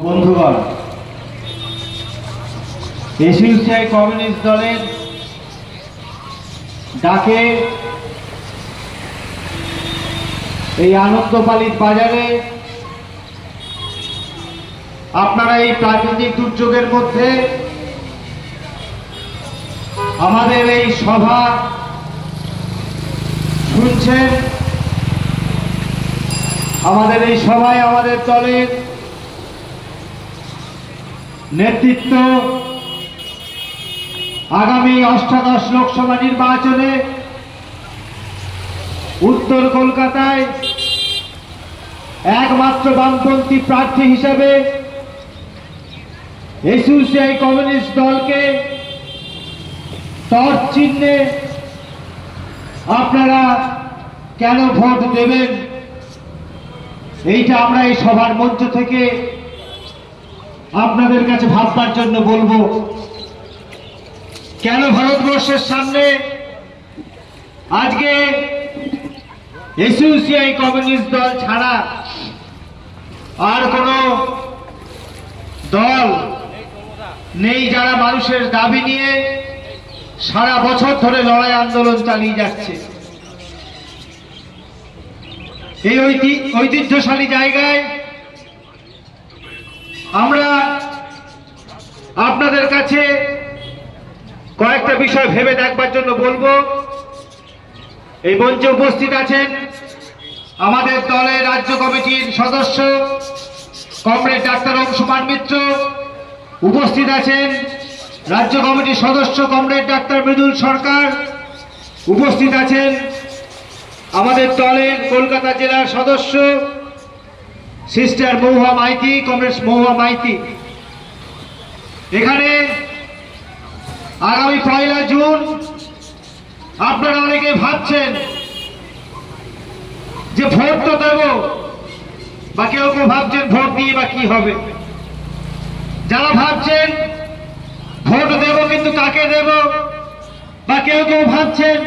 বন্ধুগণ, এসইউসিআই কমিউনিস্ট দলের ডাকে এই আনন্দপালিত বাজারে আপনারা এই প্রাকৃতিক দুর্যোগের মধ্যে আমাদের এই সভা শুনছেন। আমাদের এই সভায় আমাদের দলের নেতৃত্ব আগামী অষ্টাদশ লোকসভা নির্বাচনে উত্তর কলকাতায় একমাত্র বামপন্থী প্রার্থী হিসেবে এসইউসিআই কমিউনিস্ট দলকে টর্চ চিহ্নে আপনারা কেন ভোট দেবেন, এইটা আমরা এই সভার মঞ্চ থেকে আপনাদের কাছে ভাববার জন্য বলবো। কেন ভারতবর্ষের সামনে আজকে এসইউসিআই কমিউনিস্ট দল ছাড়া আর কোন দল নেই যারা মানুষের দাবি নিয়ে সারা বছর ধরে লড়াই আন্দোলন চালিয়ে যাচ্ছে। এই ঐতিহ্যশালী জায়গায় আমরা আপনাদের কাছে কয়েকটা বিষয় ভেবে দেখবার জন্য বলবো। এই মঞ্চে উপস্থিত আছেন আমাদের দলের রাজ্য কমিটির সদস্য কমরেড ডাক্তার অংশুমান মিত্র, উপস্থিত আছেন রাজ্য কমিটির সদস্য কমরেড ডাক্তার মৃদুল সরকার, উপস্থিত আছেন আমাদের দলের কলকাতা জেলার সদস্য সিস্টার মহুয়া মাইতি, কমরেড মহুয়া মাইতি। এখানে আগামী 1 জুন আপনারা অনেকে ভাবছেন যে ভোট তো দেব, বা কেউ কেউ ভাবছেন ভোট দিয়ে বা কি হবে। যারা ভাবছেন ভোট দেব কিন্তু কাকে দেব, বা কেউ কেউ ভাবছেন